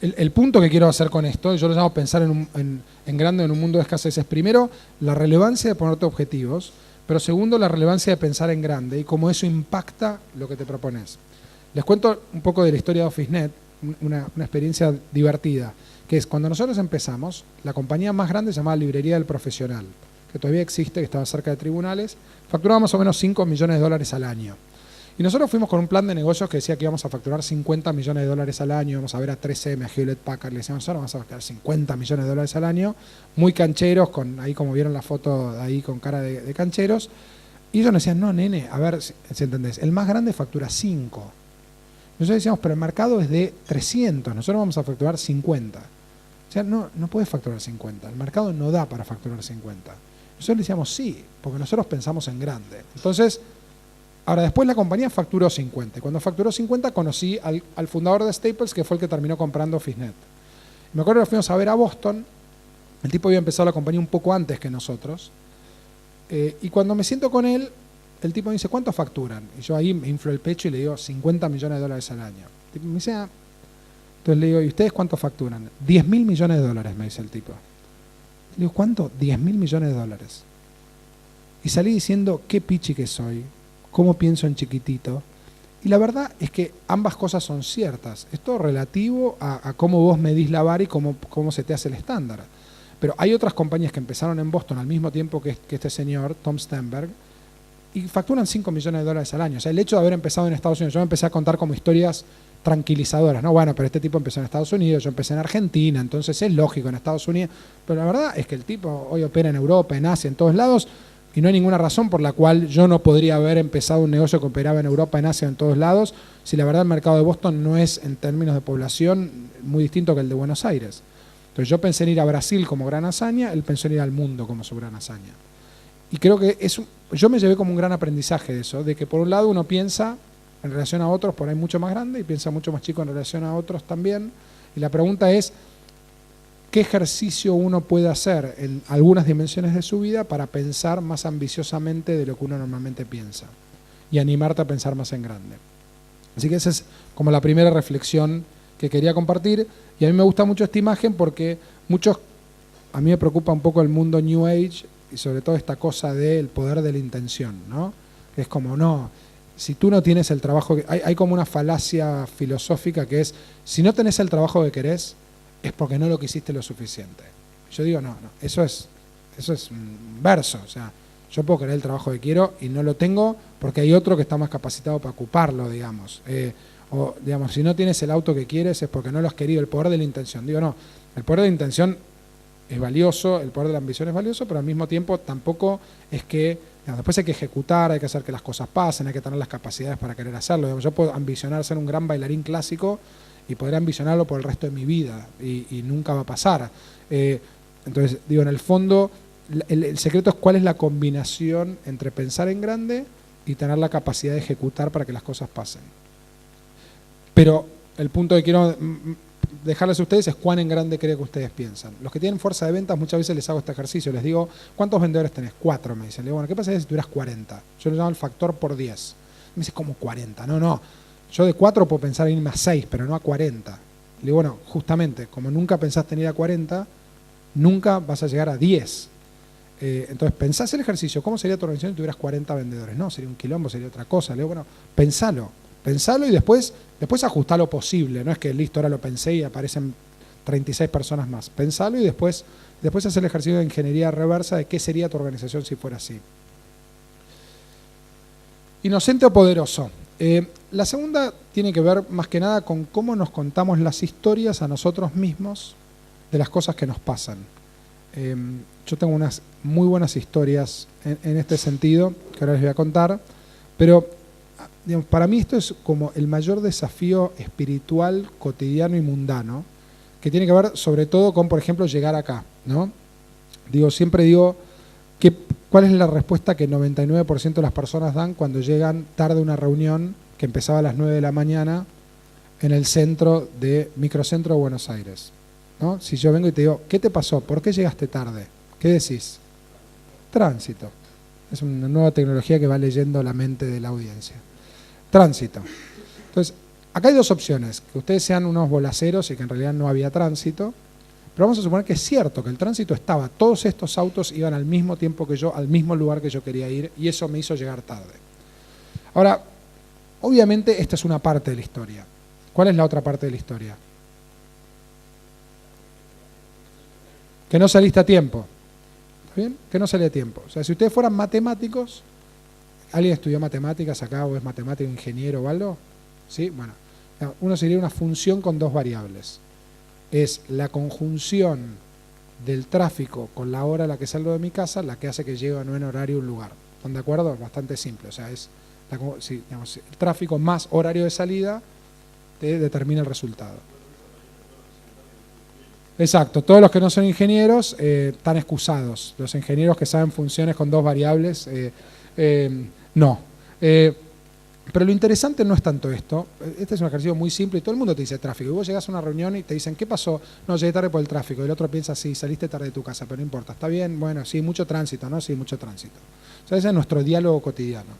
el punto que quiero hacer con esto, yo lo llamo pensar en grande en un mundo de escasez, es primero la relevancia de ponerte objetivos, pero segundo la relevancia de pensar en grande y cómo eso impacta lo que te propones. Les cuento un poco de la historia de OfficeNet, una experiencia divertida, que es cuando nosotros empezamos, la compañía más grande se llamaba Librería del Profesional, que todavía existe, que estaba cerca de tribunales, facturaba más o menos 5 millones de dólares al año. Y nosotros fuimos con un plan de negocios que decía que íbamos a facturar 50 millones de dólares al año, íbamos a ver a 3M, a Hewlett Packard, le decíamos, ahora vamos a facturar 50 millones de dólares al año, muy cancheros, ahí como vieron la foto, ahí con cara de cancheros, y ellos nos decían, no, nene, a ver si entendés, el más grande factura 5. Nosotros decíamos, pero el mercado es de 300, nosotros vamos a facturar 50. O sea, no puedes facturar 50, el mercado no da para facturar 50. Nosotros le decíamos, sí, porque nosotros pensamos en grande. Entonces, ahora después la compañía facturó 50. Y cuando facturó 50 conocí al fundador de Staples, que fue el que terminó comprando OfficeNet. Me acuerdo que fuimos a ver a Boston, el tipo había empezado la compañía un poco antes que nosotros, y cuando me siento con él, el tipo me dice, ¿cuánto facturan? Y yo ahí me inflo el pecho y le digo, 50 millones de dólares al año. El tipo me dice, ah. Entonces le digo, ¿y ustedes cuánto facturan? 10 mil millones de dólares, me dice el tipo. Le digo, ¿cuánto? 10 mil millones de dólares. Y salí diciendo, qué pichi que soy, cómo pienso en chiquitito. Y la verdad es que ambas cosas son ciertas. Es todo relativo a cómo vos medís la vara y cómo se te hace el estándar. Pero hay otras compañías que empezaron en Boston al mismo tiempo que este señor, Tom Stenberg, y facturan 5 millones de dólares al año. O sea, el hecho de haber empezado en Estados Unidos, yo me empecé a contar como historias tranquilizadoras, ¿no? Bueno, pero este tipo empezó en Estados Unidos, yo empecé en Argentina, entonces es lógico en Estados Unidos. Pero la verdad es que el tipo hoy opera en Europa, en Asia, en todos lados, y no hay ninguna razón por la cual yo no podría haber empezado un negocio que operaba en Europa, en Asia, en todos lados, si la verdad el mercado de Boston no es, en términos de población, muy distinto que el de Buenos Aires. Entonces yo pensé en ir a Brasil como gran hazaña, él pensó en ir al mundo como su gran hazaña. Y creo que yo me llevé como un gran aprendizaje de eso, de que por un lado uno piensa en relación a otros por ahí mucho más grande y piensa mucho más chico en relación a otros también. Y la pregunta es, ¿qué ejercicio uno puede hacer en algunas dimensiones de su vida para pensar más ambiciosamente de lo que uno normalmente piensa? Y animarte a pensar más en grande. Así que esa es como la primera reflexión que quería compartir. Y a mí me gusta mucho esta imagen porque a mí me preocupa un poco el mundo New Age y sobre todo esta cosa del poder de la intención, ¿no? Es como, no, si tú no tienes el trabajo, hay como una falacia filosófica que es, si no tenés el trabajo que querés, es porque no lo quisiste lo suficiente. Yo digo, no, eso es un verso, o sea, yo puedo querer el trabajo que quiero y no lo tengo porque hay otro que está más capacitado para ocuparlo, digamos. O, digamos, si no tienes el auto que quieres es porque no lo has querido, el poder de la intención. Digo, no, el poder de la intención es valioso, el poder de la ambición es valioso, pero al mismo tiempo tampoco es que, digamos, después hay que ejecutar, hay que hacer que las cosas pasen, hay que tener las capacidades para querer hacerlo. Digamos, yo puedo ambicionar ser un gran bailarín clásico y poder ambicionarlo por el resto de mi vida y nunca va a pasar. Entonces, digo, en el fondo, el secreto es cuál es la combinación entre pensar en grande y tener la capacidad de ejecutar para que las cosas pasen. Pero el punto que quiero dejarles a ustedes es cuán en grande creen que ustedes piensan. Los que tienen fuerza de ventas, muchas veces les hago este ejercicio, les digo, ¿cuántos vendedores tenés? 4, me dicen. Le digo, bueno, ¿qué pasaría si tuvieras 40? Yo lo llamo el factor por 10. Me dice, ¿cómo 40? No. Yo de 4 puedo pensar en irme a 6, pero no a 40. Le digo, bueno, justamente, como nunca pensaste en ir a 40, nunca vas a llegar a 10. Entonces, pensás el ejercicio, ¿cómo sería tu organización si tuvieras 40 vendedores? No, sería un quilombo, sería otra cosa. Le digo, bueno, pensalo y después ajustá lo posible. No es que listo, ahora lo pensé y aparecen 36 personas más. Pensalo y después haz el ejercicio de ingeniería reversa de qué sería tu organización si fuera así. Inocente o poderoso. La segunda tiene que ver más que nada con cómo nos contamos las historias a nosotros mismos de las cosas que nos pasan. Yo tengo unas muy buenas historias en este sentido, que ahora les voy a contar, pero digamos, para mí esto es como el mayor desafío espiritual, cotidiano y mundano, que tiene que ver sobre todo con, por ejemplo, llegar acá, ¿no? Siempre digo, ¿cuál es la respuesta que el 99% de las personas dan cuando llegan tarde a una reunión que empezaba a las 9 de la mañana en el microcentro de Buenos Aires? ¿No? Si yo vengo y te digo, ¿qué te pasó? ¿Por qué llegaste tarde? ¿Qué decís? Tránsito. Es una nueva tecnología que va leyendo la mente de la audiencia. Tránsito. Entonces, Acá hay dos opciones, que ustedes sean unos bolaceros y que en realidad no había tránsito, pero vamos a suponer que es cierto, que el tránsito estaba, todos estos autos iban al mismo tiempo que yo, al mismo lugar que yo quería ir, y eso me hizo llegar tarde. Ahora, obviamente esta es una parte de la historia. ¿Cuál es la otra parte de la historia? Que no saliste a tiempo. ¿Está bien? Que no salí a tiempo. O sea, si ustedes fueran matemáticos, ¿alguien estudió matemáticas acá o es matemático, ingeniero o algo? ¿Sí? Bueno, uno sería una función con dos variables. Es la conjunción del tráfico con la hora a la que salgo de mi casa, la que hace que llegue o no en horario a un lugar. ¿Están de acuerdo? Bastante simple. O sea, es digamos, el tráfico más horario de salida te determina el resultado. Exacto, todos los que no son ingenieros están excusados. Los ingenieros que saben funciones con dos variables, no. Pero lo interesante no es tanto esto. Este es un ejercicio muy simple y todo el mundo te dice tráfico. Y vos llegás a una reunión y te dicen, ¿qué pasó? No, llegué tarde por el tráfico. Y el otro piensa, sí, saliste tarde de tu casa, pero no importa. ¿Está bien? Bueno, sí, mucho tránsito, ¿no? Sí, mucho tránsito. O sea, ese es nuestro diálogo cotidiano.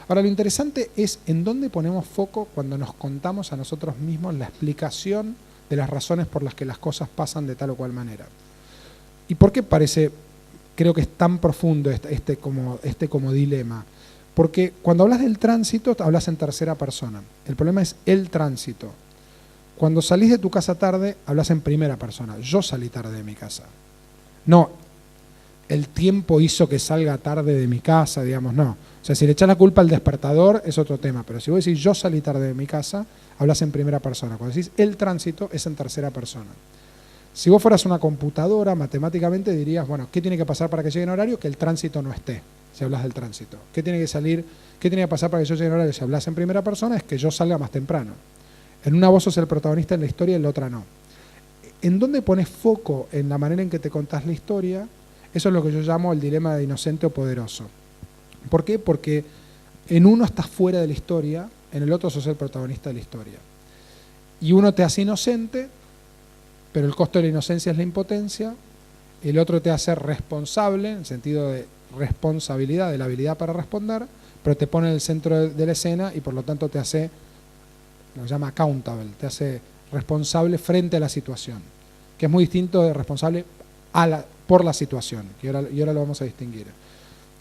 Ahora, lo interesante es en dónde ponemos foco cuando nos contamos a nosotros mismos la explicación de las razones por las que las cosas pasan de tal o cual manera. ¿Y por qué creo que es tan profundo este como dilema? Porque cuando hablas del tránsito, hablas en tercera persona. El problema es el tránsito. Cuando salís de tu casa tarde, hablas en primera persona. Yo salí tarde de mi casa. No, el tiempo hizo que salga tarde de mi casa, digamos, no. O sea, si le echas la culpa al despertador, es otro tema. Pero si vos decís yo salí tarde de mi casa, hablas en primera persona. Cuando decís el tránsito, es en tercera persona. Si vos fueras una computadora, matemáticamente dirías, bueno, ¿qué tiene que pasar para que llegue en horario? Que el tránsito no esté, si hablas del tránsito. ¿Qué tiene que pasar para que yo llegue en horario? Si hablas en primera persona, es que yo salga más temprano. En una vos sos el protagonista en la historia y en la otra no. ¿En dónde pones foco en la manera en que te contás la historia? Eso es lo que yo llamo el dilema de inocente o poderoso. ¿Por qué? Porque en uno estás fuera de la historia, en el otro sos el protagonista de la historia. Y uno te hace inocente, pero el costo de la inocencia es la impotencia. El otro te hace responsable, en el sentido de responsabilidad, de la habilidad para responder, pero te pone en el centro de la escena y por lo tanto te hace, lo que llama accountable, te hace responsable frente a la situación, que es muy distinto de responsable por la situación, y ahora lo vamos a distinguir.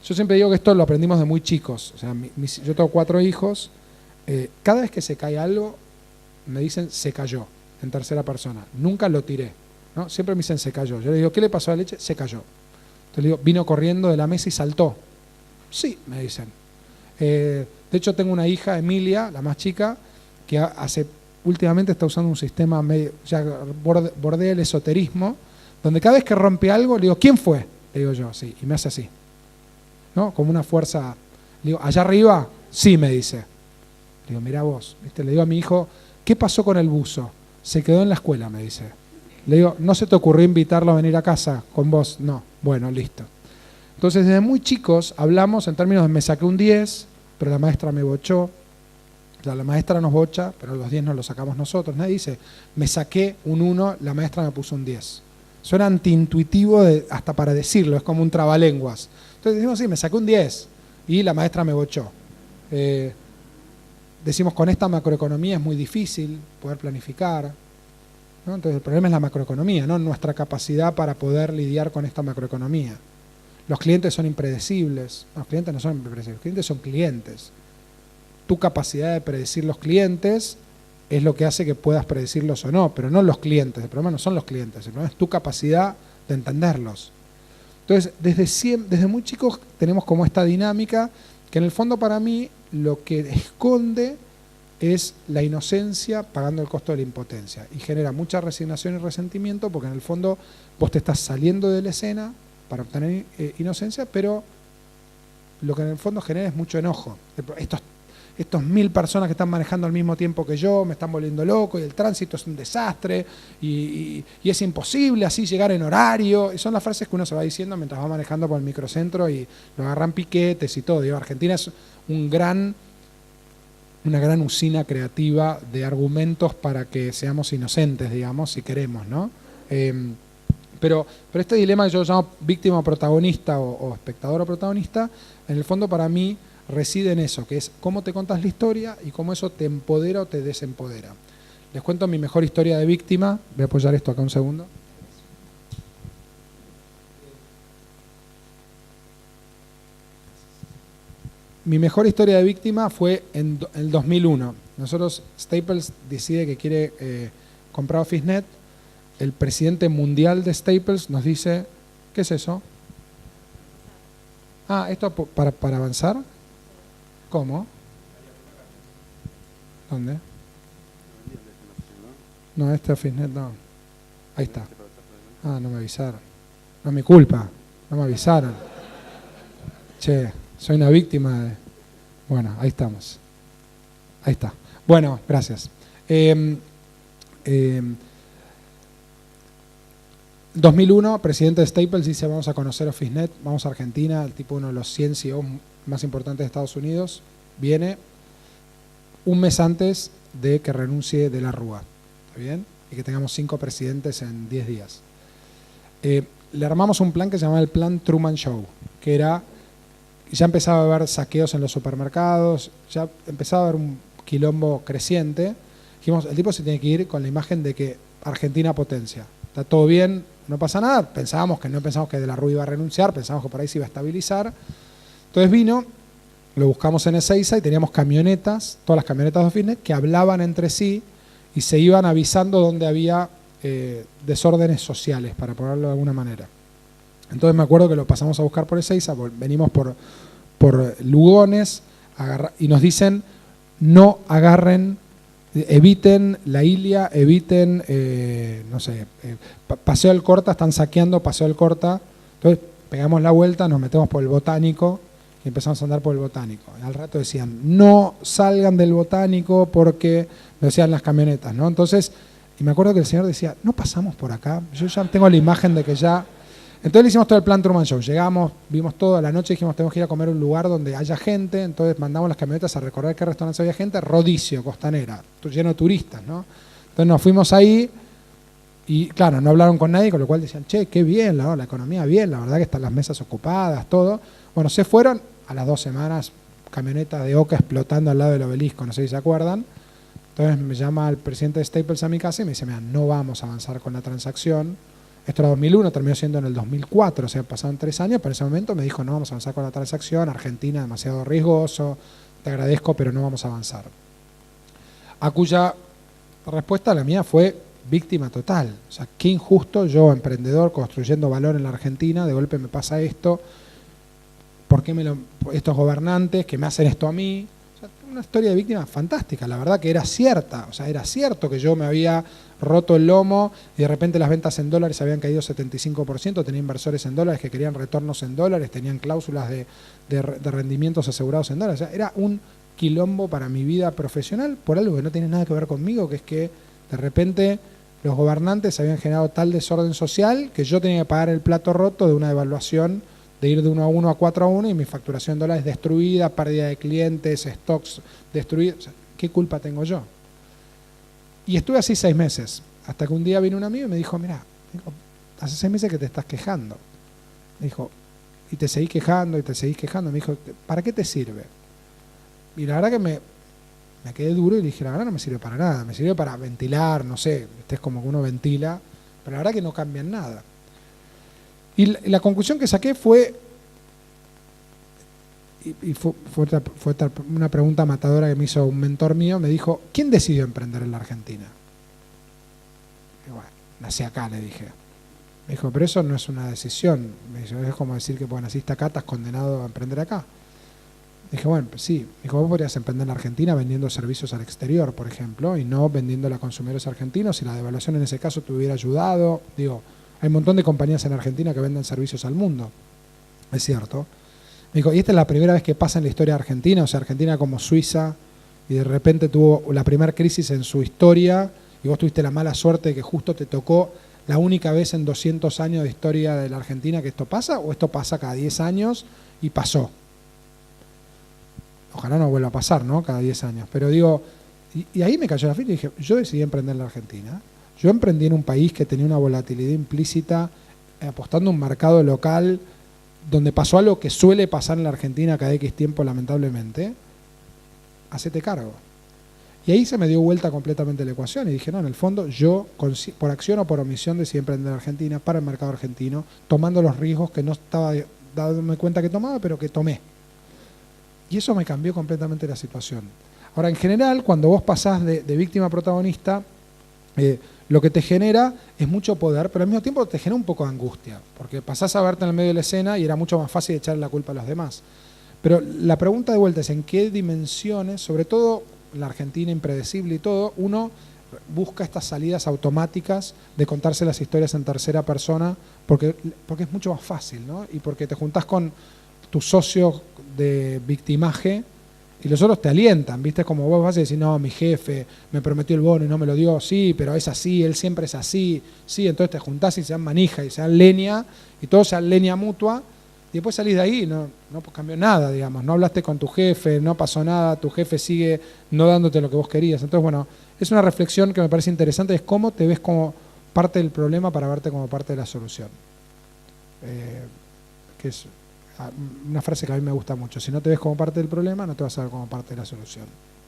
Yo siempre digo que esto lo aprendimos de muy chicos. O sea, yo tengo 4 hijos, cada vez que se cae algo, me dicen se cayó, en tercera persona. Nunca lo tiré, ¿no? Siempre me dicen se cayó. Yo le digo, ¿qué le pasó a la leche? Se cayó. Entonces le digo, vino corriendo de la mesa y saltó. Sí, me dicen. De hecho, tengo una hija, Emilia, la más chica, que últimamente está usando un sistema medio, ya bordea el esoterismo, donde cada vez que rompe algo, le digo, ¿quién fue? Le digo yo, sí, y me hace así, ¿no? Como una fuerza. Le digo, ¿allá arriba? Sí, me dice. Le digo, mirá vos, ¿viste? Le digo a mi hijo, ¿qué pasó con el buzo? Se quedó en la escuela, me dice. Le digo, ¿no se te ocurrió invitarlo a venir a casa con vos? No. Bueno, listo. Entonces, desde muy chicos hablamos en términos de me saqué un 10, pero la maestra me bochó. O sea, la maestra nos bocha, pero los 10 nos los sacamos nosotros. Nadie dice, me saqué un 1, la maestra me puso un 10. Suena antiintuitivo hasta para decirlo, es como un trabalenguas. Entonces decimos, sí, me saqué un 10 y la maestra me bochó. Decimos, con esta macroeconomía es muy difícil poder planificar, ¿no? Entonces el problema es la macroeconomía, no nuestra capacidad para poder lidiar con esta macroeconomía. Los clientes son impredecibles. No, los clientes no son impredecibles, los clientes son clientes. Tu capacidad de predecir los clientes es lo que hace que puedas predecirlos o no, pero no los clientes. El problema no son los clientes, el problema es tu capacidad de entenderlos. Entonces, desde muy chicos tenemos como esta dinámica que en el fondo para mí lo que esconde es la inocencia pagando el costo de la impotencia y genera mucha resignación y resentimiento porque en el fondo vos te estás saliendo de la escena para obtener inocencia, pero lo que en el fondo genera es mucho enojo. Estos 1000 personas que están manejando al mismo tiempo que yo me están volviendo loco y el tránsito es un desastre y es imposible así llegar en horario. Y son las frases que uno se va diciendo mientras va manejando por el microcentro y lo agarran piquetes y todo. Digo, Argentina es una gran usina creativa de argumentos para que seamos inocentes, digamos, si queremos, ¿no? Pero este dilema que yo llamo víctima o protagonista o espectador o protagonista, en el fondo para mí reside en eso, que es cómo te contás la historia y cómo eso te empodera o te desempodera. Les cuento mi mejor historia de víctima. Voy a apoyar esto acá un segundo. Mi mejor historia de víctima fue en el 2001. Nosotros, Staples decide que quiere comprar OfficeNet. El presidente mundial de Staples nos dice, ¿qué es eso? Ah, ¿esto para avanzar? ¿Cómo? ¿Dónde? No, este OfficeNet no. Ahí está. Ah, no me avisaron. No es mi culpa. No me avisaron. Che, soy una víctima de... Bueno, ahí estamos. Ahí está. Bueno, gracias. 2001, presidente de Staples dice, vamos a conocer OfficeNet, vamos a Argentina, el tipo uno de los 100 CEOs más importantes de Estados Unidos, viene un mes antes de que renuncie de la Rúa, ¿está bien? Y que tengamos 5 presidentes en 10 días. Le armamos un plan que se llamaba el plan Truman Show, que era, ya empezaba a haber saqueos en los supermercados, ya empezaba a haber un quilombo creciente. Dijimos, el tipo se tiene que ir con la imagen de que Argentina potencia. Está todo bien, no pasa nada. No pensábamos que de la Rúa iba a renunciar, pensábamos que por ahí se iba a estabilizar. Entonces vino, lo buscamos en Ezeiza y teníamos camionetas, todas las camionetas de OfficeNet, que hablaban entre sí y se iban avisando donde había desórdenes sociales, para ponerlo de alguna manera. Entonces me acuerdo que lo pasamos a buscar por Ezeiza, venimos por Lugones y nos dicen, no agarren, eviten la Ilia, eviten, Paseo del Corta, están saqueando Paseo del Corta. Entonces pegamos la vuelta, nos metemos por el Botánico y empezamos a andar por el Botánico. Y al rato decían, no salgan del Botánico porque, me decían las camionetas, ¿no? Entonces, y me acuerdo que el señor decía, no pasamos por acá. Yo ya tengo la imagen de que ya... Entonces le hicimos todo el plan Truman Show. Llegamos, vimos todo a la noche, dijimos, tenemos que ir a comer a un lugar donde haya gente. Entonces mandamos las camionetas a recorrer qué restaurantes había gente. Rodicio, Costanera, lleno de turistas, ¿no? Entonces nos fuimos ahí y, claro, no hablaron con nadie, con lo cual decían, che, qué bien, la economía bien, la verdad que están las mesas ocupadas, todo. Bueno, se fueron a las 2 semanas, camionetas de Oca explotando al lado del obelisco, no sé si se acuerdan. Entonces me llama el presidente de Staples a mi casa y me dice, mira, no vamos a avanzar con la transacción. Esto era 2001, terminó siendo en el 2004, o sea, pasaron 3 años, pero en ese momento me dijo, no vamos a avanzar con la transacción, Argentina demasiado riesgoso, te agradezco, pero no vamos a avanzar. A cuya respuesta la mía fue víctima total. O sea, qué injusto, yo, emprendedor, construyendo valor en la Argentina, de golpe me pasa esto, ¿por qué estos gobernantes que me hacen esto a mí? O sea, una historia de víctima fantástica, la verdad que era cierta, o sea, era cierto que yo me había roto el lomo y de repente las ventas en dólares habían caído 75%, tenía inversores en dólares que querían retornos en dólares, tenían cláusulas de rendimientos asegurados en dólares. O sea, era un quilombo para mi vida profesional por algo que no tiene nada que ver conmigo, que es que de repente los gobernantes habían generado tal desorden social que yo tenía que pagar el plato roto de una devaluación, de ir de 1-1 a 4-1 y mi facturación en dólares destruida, pérdida de clientes, stocks destruidos. O sea, ¿qué culpa tengo yo? Y estuve así 6 meses, hasta que un día vino un amigo y me dijo, mira, hace 6 meses que te estás quejando. Me dijo, y te seguís quejando, y te seguís quejando. Me dijo, ¿para qué te sirve? Y la verdad que me quedé duro y le dije, la verdad no me sirve para nada, me sirve para ventilar, no sé, es como que uno ventila, pero la verdad que no cambia en nada. Y la conclusión que saqué fue, y fue una pregunta matadora que me hizo un mentor mío, me dijo, ¿quién decidió emprender en la Argentina? Y bueno, nací acá, le dije. Me dijo, pero eso no es una decisión. Me dijo, es como decir que bueno, naciste acá, estás condenado a emprender acá. Dije, bueno, pues sí. Me dijo, vos podrías emprender en la Argentina vendiendo servicios al exterior, por ejemplo, y no vendiéndole a consumidores argentinos, si la devaluación en ese caso te hubiera ayudado. Digo, hay un montón de compañías en Argentina que venden servicios al mundo. Es cierto. Me dijo, y esta es la primera vez que pasa en la historia de Argentina, o sea, Argentina como Suiza, y de repente tuvo la primera crisis en su historia, y vos tuviste la mala suerte de que justo te tocó la única vez en 200 años de historia de la Argentina que esto pasa, o esto pasa cada 10 años y pasó. Ojalá no vuelva a pasar, ¿no? Cada 10 años. Pero digo, y ahí me cayó la ficha y dije, yo decidí emprender en la Argentina. Yo emprendí en un país que tenía una volatilidad implícita, apostando a un mercado local donde pasó algo que suele pasar en la Argentina cada X tiempo, lamentablemente, hacete cargo. Y ahí se me dio vuelta completamente la ecuación y dije, no, en el fondo yo, por acción o por omisión, decidí emprender en Argentina, para el mercado argentino, tomando los riesgos que no estaba dándome cuenta que tomaba, pero que tomé. Y eso me cambió completamente la situación. Ahora, en general, cuando vos pasás de víctima a protagonista, lo que te genera es mucho poder, pero al mismo tiempo te genera un poco de angustia, porque pasás a verte en el medio de la escena y era mucho más fácil echarle la culpa a los demás. Pero la pregunta de vuelta es en qué dimensiones, sobre todo la Argentina impredecible y todo, uno busca estas salidas automáticas de contarse las historias en tercera persona porque es mucho más fácil, ¿no? Y porque te juntás con tus socios de victimaje y los otros te alientan, ¿viste? Como vos vas a decir, no, mi jefe me prometió el bono y no me lo dio, sí, pero es así, él siempre es así, sí, entonces te juntás y se dan manija y se dan leña y todo se dan leña mutua. Y después salís de ahí, no cambió nada, digamos, no hablaste con tu jefe, no pasó nada, tu jefe sigue no dándote lo que vos querías. Entonces, bueno, es una reflexión que me parece interesante, es cómo te ves como parte del problema para verte como parte de la solución. Que es una frase que a mí me gusta mucho, si no te ves como parte del problema, no te vas a ver como parte de la solución.